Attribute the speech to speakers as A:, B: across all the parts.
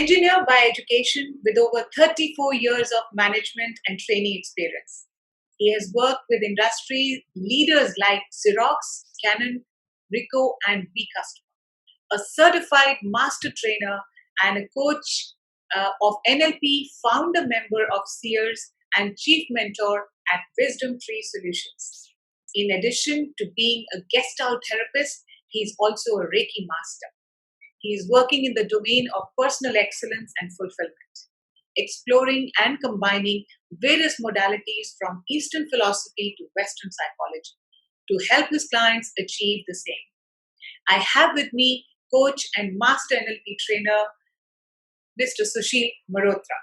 A: engineer by education with over 34 years of management and training experience. He has worked with industry leaders like Xerox, Canon, Ricoh, and vCustomer, a certified master trainer and a coach of NLP, founder member of Sears, and chief mentor at Wisdom Tree Solutions. In addition to being a Gestalt therapist, he is also a Reiki master. He is working in the domain of personal excellence and fulfillment, exploring and combining various modalities from Eastern philosophy to Western psychology to help his clients achieve the same. I have with me coach and master NLP trainer, Mr. Sushil Mehrotra.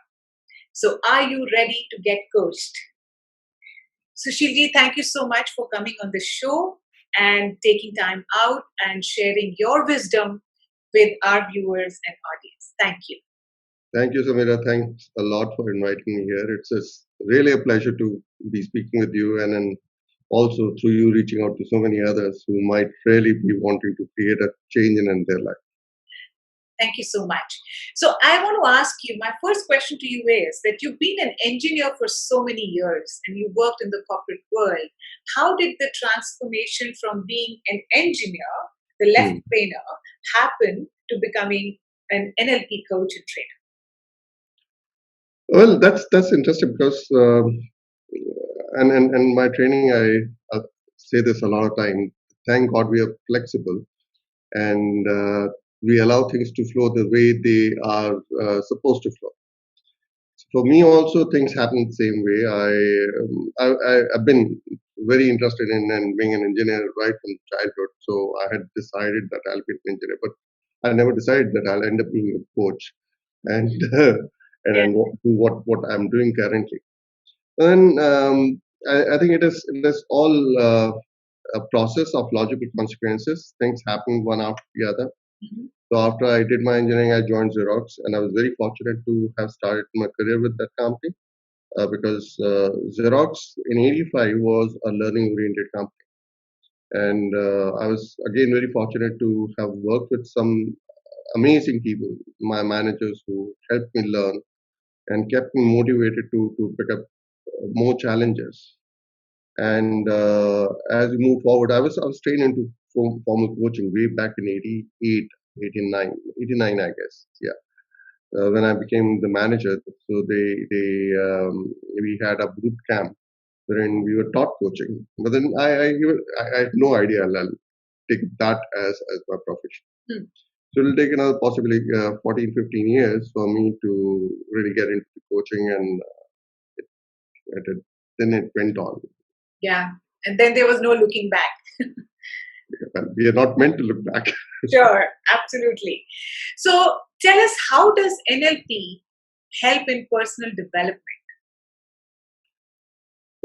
A: So, are you ready to get coached? Sushilji, thank you so much for coming on the show and taking time out and sharing your wisdom with our viewers and audience. Thank you.
B: Thank you, Samira. Thanks a lot for inviting me here. It's really a pleasure to be speaking with you, and then also through you reaching out to so many others who might really be wanting to create a change in their life.
A: Thank you so much. So I want to ask you, my first question to you is that you've been an engineer for so many years and you worked in the corporate world. How did the transformation from being an engineer, the left trainer, happen to becoming an NLP coach and trainer?
B: Well, that's interesting because and my training, I say this a lot of time. Thank God we are flexible and we allow things to flow the way they are supposed to flow. So for me, also things happen the same way. I've been very interested in being an engineer right from childhood. So I had decided that I'll be an engineer, but I never decided that I'll end up being a coach and and what I'm doing currently. And I think it is all a process of logical consequences. Things happen one after the other. So after I did my engineering, I joined Xerox, and I was very fortunate to have started my career with that company because Xerox in '85 was a learning-oriented company, and I was again very fortunate to have worked with some amazing people, my managers who helped me learn and kept me motivated to pick up more challenges. And as we move forward, I was trained into formal coaching way back in 88, 89, I guess. Yeah. When I became the manager, so we had a boot camp wherein we were taught coaching. But then I had no idea I'll take that as my profession. So it'll take another possibly 14, 15 years for me to really get into coaching, and then it went on.
A: Yeah, and then there was no looking back.
B: We are not meant to look back.
A: Sure, absolutely. So tell us, how does NLP help in personal development?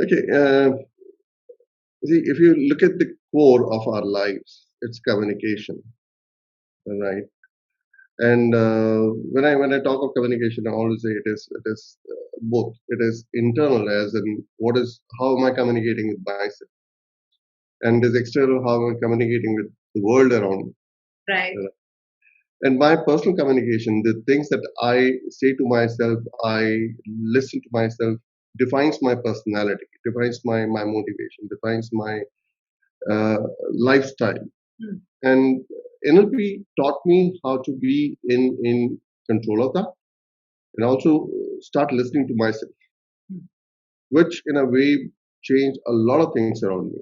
B: Okay. See, if you look at the core of our lives, it's communication, right? And when I talk of communication, I always say it is both. It is internal, as in how am I communicating with myself, and it is external, how am I communicating with the world around me.
A: Right.
B: And my personal communication, the things that I say to myself, I listen to myself, defines my personality, defines my motivation, defines my lifestyle. And NLP taught me how to be in control of that, and also start listening to myself, which in a way changed a lot of things around me.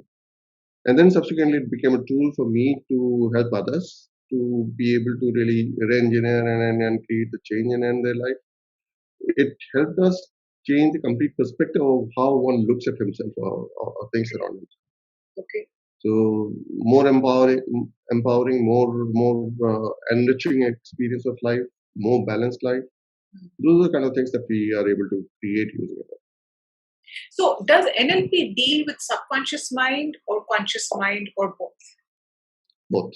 B: And then subsequently, it became a tool for me to help others to be able to really re-engineer and create the change in their life. It helped us change the complete perspective of how one looks at himself or things around him.
A: Okay.
B: So more empowering, more enriching experience of life, more balanced life. Those are the kind of things that we are able to create using it.
A: So does NLP deal with subconscious mind or conscious mind, or both?
B: Both.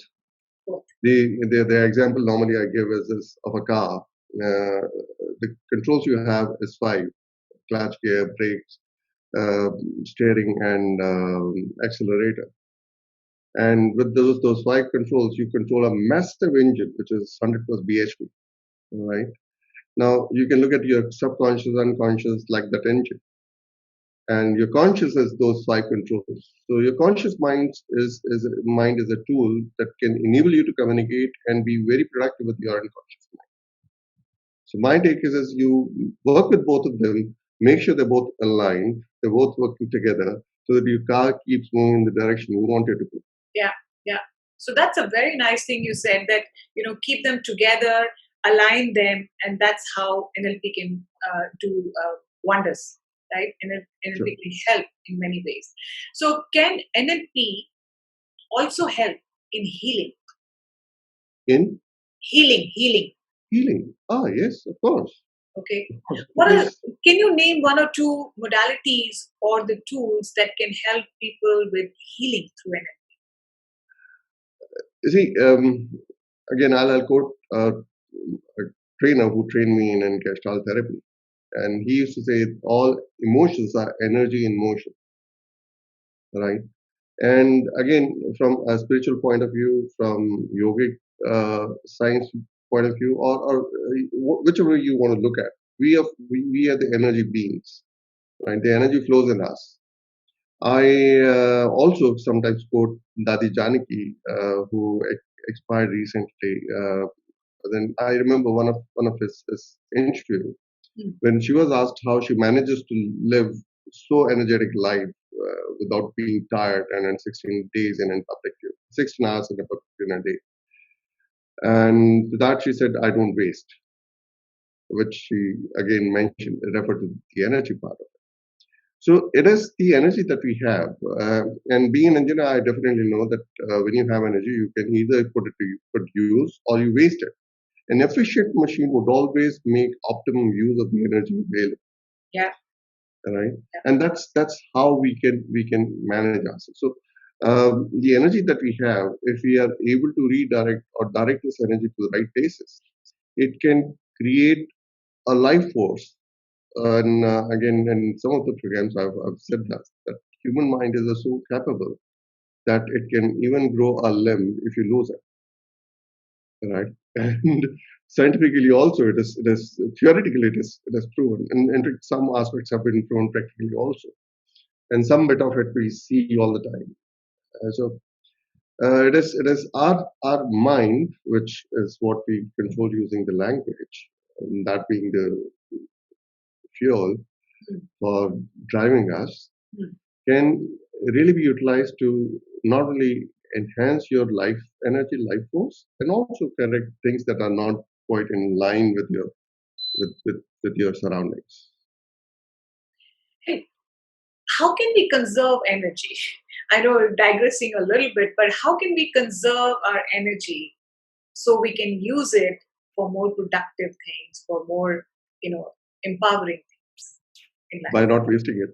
A: Both.
B: The example normally I give is of a car. The controls you have is 5: clutch, gear, brakes, steering, and accelerator. And with those 5 controls, you control a massive engine, which is 100 plus bhp, right? Now you can look at your subconscious, unconscious like that engine, and your conscious is those five controls. So your conscious mind is a tool that can enable you to communicate and be very productive with your unconscious mind. So my take is you work with both of them, make sure they're both aligned, they're both working together, so that your car keeps moving in the direction you want it to go.
A: Yeah, yeah. So that's a very nice thing you said, that keep them together, align them, and that's how NLP can do wonders, right? NLP
B: Sure.
A: can help in many ways. So can NLP also help in healing?
B: In
A: Healing.
B: healing. Ah, yes, of course.
A: Okay.
B: Of course.
A: Can you name one or two modalities or the tools that can help people with healing through NLP?
B: You see, again, I'll quote a trainer who trained me in Gestalt therapy. And he used to say, all emotions are energy in motion, right? And again, from a spiritual point of view, from yogic science point of view, or whichever you want to look at, we are the energy beings, right? The energy flows in us. I also sometimes quote Dadi Janaki, who expired recently. Then I remember one of his interview when she was asked how she manages to live so energetic life without being tired and in 16 days in public, 16 hours in a day. And to that she said, I don't waste, which she again mentioned, referred to the energy part of it. So it is the energy that we have. And being an engineer, I definitely know that when you have energy, you can either put it to good use or you waste it. An efficient machine would always make optimum use of the energy available.
A: Yeah.
B: Right. Yeah. And that's how we can manage ourselves. So the energy that we have, if we are able to redirect or direct this energy to the right places, it can create a life force. And again, in some of the programs, I've said that human mind is so capable that it can even grow a limb if you lose it, right? And scientifically also, it is theoretically it is proven, and some aspects have been proven practically also, and some bit of it we see all the time. It is our mind, which is what we control using the language, that being the fuel for driving us, can really be utilized to not only enhance your life energy, life force, and also correct things that are not quite in line with your surroundings.
A: Hey, how can we conserve energy? I know we're digressing a little bit, but how can we conserve our energy so we can use it for more productive things, for more, empowering things in life?
B: By not wasting it.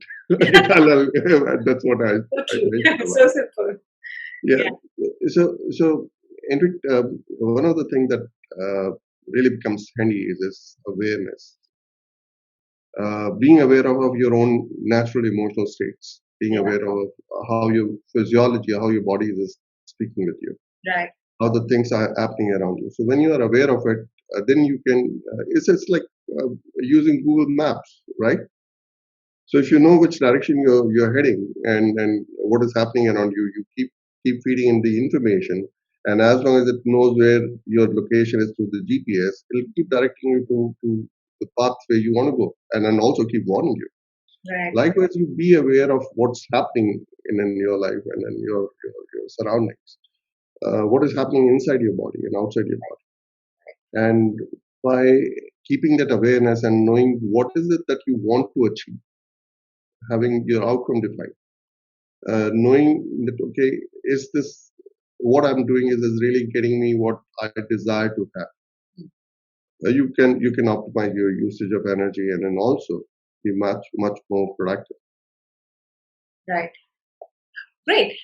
B: That's what I
A: So simple.
B: Yeah. So Enrich, one of the things that really becomes handy is this awareness. Being aware of your own natural emotional states, being aware of how your physiology, how your body is speaking with you,
A: right?
B: How the things are happening around you. So when you are aware of it, then you can. It's like using Google Maps, right? So if you know which direction you're heading and what is happening around you, you keep feeding in the information. And as long as it knows where your location is through the GPS, it'll keep directing you to the path where you want to go, and then also keep warning you.
A: Right.
B: Likewise, you be aware of what's happening in your life and in your surroundings. What is happening inside your body and outside your body. And by keeping that awareness and knowing what is it that you want to achieve, having your outcome defined, knowing that, okay, is this what I'm doing is really getting me what I desire to have. You can optimize your usage of energy and then also be much more productive.
A: Right. Great.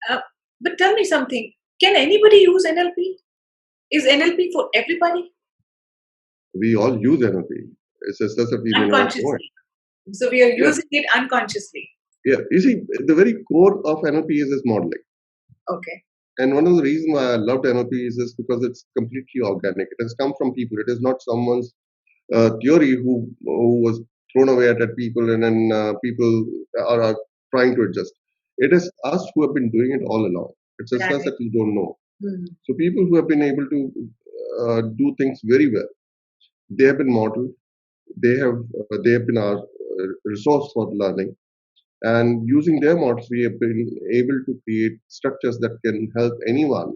A: But tell me something. Can anybody use NLP? Is NLP for everybody?
B: We all use NLP. It's just that we may not know it.
A: So we are using it unconsciously.
B: Yeah. You see, the very core of NLP is modeling.
A: Okay.
B: And one of the reasons why I loved NLP is because it's completely organic. It has come from people. It is not someone's theory who was thrown away at people, and then people are trying to adjust. It is us who have been doing it all along. It's just us
A: Right.
B: that we don't know.
A: Hmm.
B: So people who have been able to do things very well, they have been modeled. They have been our resource for learning, and using their models, we have been able to create structures that can help anyone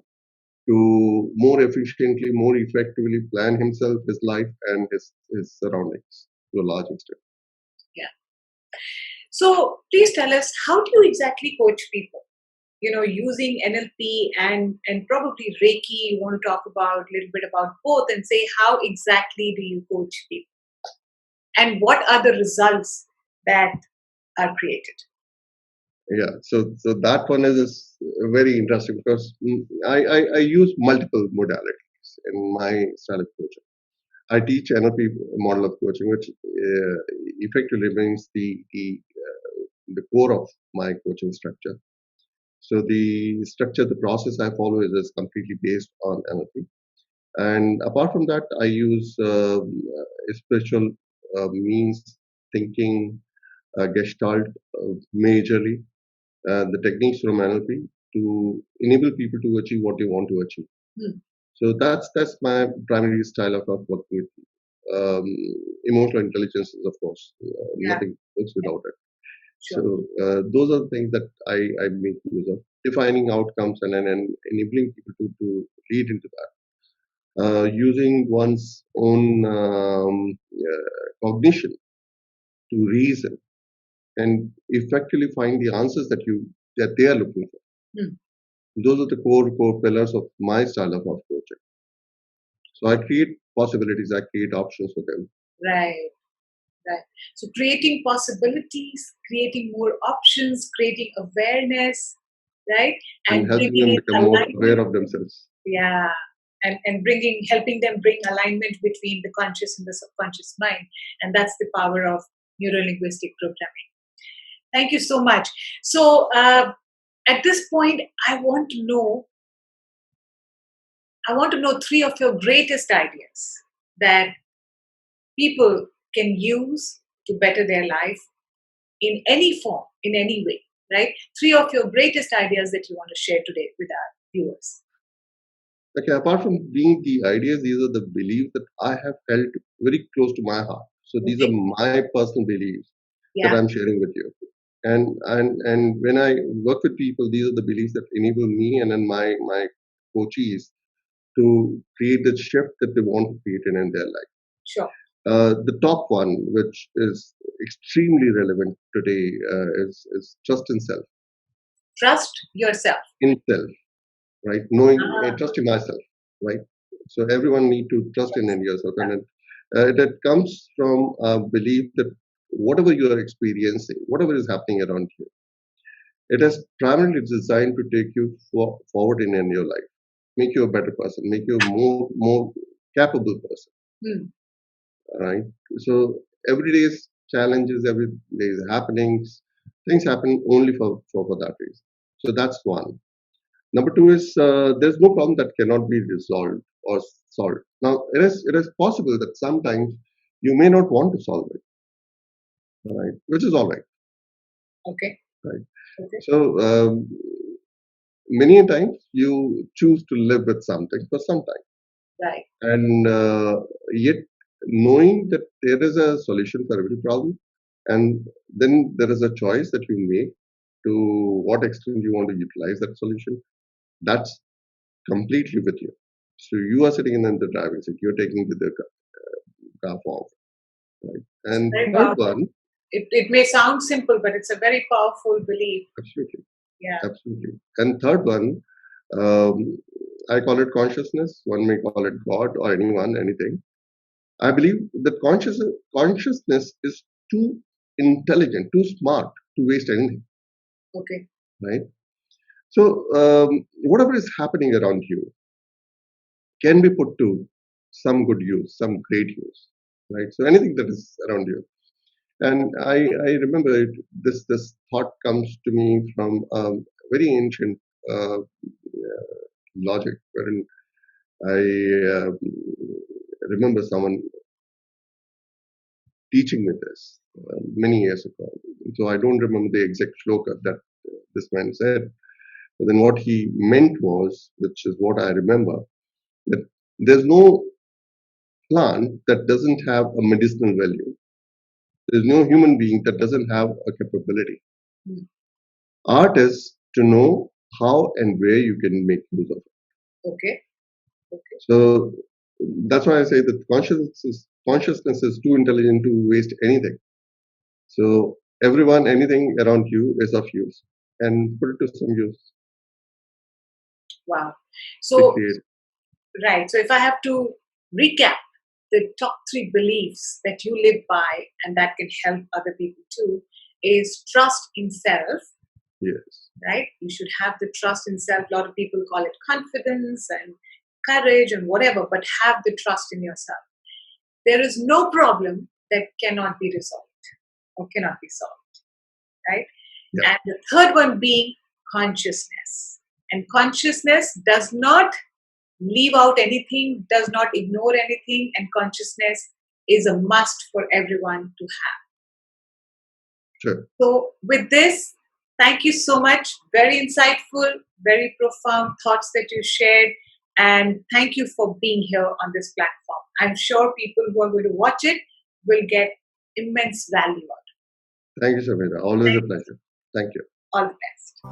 B: to more efficiently, more effectively plan himself, his life, and his surroundings to a large extent.
A: Yeah. So please tell us, how do you exactly coach people? Using NLP and probably Reiki, you want to talk about a little bit about both and say how exactly do you coach people and what are the results that are created?
B: Yeah, so that one is very interesting because I use multiple modalities in my style of coaching. I teach NLP model of coaching, which effectively means the core of my coaching structure. So the structure, the process I follow is completely based on NLP. And apart from that, I use spiritual means thinking, Gestalt majorly, the techniques from NLP to enable people to achieve what they want to achieve.
A: Hmm.
B: So that's my primary style of working with people. Emotional intelligence is, of course,
A: Yeah,
B: nothing works without it. So
A: sure.
B: those are the things that I make use of, defining outcomes and enabling people to lead into that. Using one's own cognition to reason and effectively find the answers that they are looking for.
A: Hmm.
B: Those are the core pillars of my style of coaching. So I create possibilities, I create options for them,
A: Right, right. So creating possibilities, creating more options, creating awareness, right?
B: and
A: And
B: helping
A: bringing
B: them
A: in
B: become more
A: alignment.
B: aware of themselves.
A: Yeah. And helping them bring alignment between the conscious and the subconscious mind. And that's the power of neuro-linguistic programming. Thank you so much. So at this point, I want to know three of your greatest ideas that people can use to better their life in any form, in any way, right? Three of your greatest ideas that you want to share today with our viewers.
B: Okay, apart from being the ideas, these are the beliefs that I have held very close to my heart. So these are
A: Okay?
B: my personal beliefs that
A: Yeah,
B: I'm sharing with you. And when I work with people, these are the beliefs that enable me and then my coachees to create the shift that they want to create in their life.
A: sure.
B: The top one, which is extremely relevant today, is trust in self.
A: Trust yourself.
B: In self, right? Knowing,
A: Ah,
B: trusting myself, right? So everyone need to trust in yourself,
A: yeah,
B: and that comes from a belief that whatever you are experiencing, whatever is happening around you, it is primarily designed to take you forward in your life, make you a better person, make you a more capable person,
A: hmm,
B: right? So every day's challenges, every day's happenings, things happen only for that reason. So that's one. Number two is there's no problem that cannot be resolved or solved. Now it is possible that sometimes you may not want to solve it, right? Which is all right,
A: okay,
B: right?
A: okay,
B: So many a times you choose to live with something for some time,
A: right,
B: and yet knowing that there is a solution for every problem, and then there is a choice that you make to what extent you want to utilize that solution. That's completely with you. So you are sitting in the driving seat. You're taking the car forward, right?
A: it's
B: And
A: very
B: third
A: powerful.
B: one,
A: It may sound simple, but it's a very powerful belief.
B: absolutely,
A: Yeah,
B: absolutely. And third one, um, I call it consciousness. One may call it God or anyone, anything. I believe that consciousness is too intelligent, too smart to waste anything,
A: okay,
B: right? So whatever is happening around you can be put to some good use, some great use, right? So anything that is around you. And I remember this thought comes to me from very ancient logic, wherein I remember someone. teaching me this many years ago. So I don't remember the exact shloka that this man said. But then what he meant was, which is what I remember, that there's no plant that doesn't have a medicinal value. There's no human being that doesn't have a capability.
A: Mm.
B: Art is to know how and where you can make use of it.
A: Okay.
B: So that's why I say that consciousness is too intelligent to waste anything. So everyone, anything around you is of use, and put it to some use.
A: Wow. So,
B: Create.
A: right. So if I have to recap the top 3 beliefs that you live by and that can help other people too, is trust in self.
B: Yes.
A: Right? You should have the trust in self. A lot of people call it confidence and courage and whatever, but have the trust in yourself. There is no problem that cannot be resolved or cannot be solved. Right?
B: Yeah.
A: And the third one being consciousness. And consciousness does not leave out anything, does not ignore anything, and consciousness is a must for everyone to have.
B: Sure.
A: So with this, thank you so much. Very insightful, very profound thoughts that you shared. And thank you for being here on this platform. I'm sure people who are going to watch it will get immense value out of it.
B: Thank you, Samira. Always a pleasure. Thank you.
A: All the best.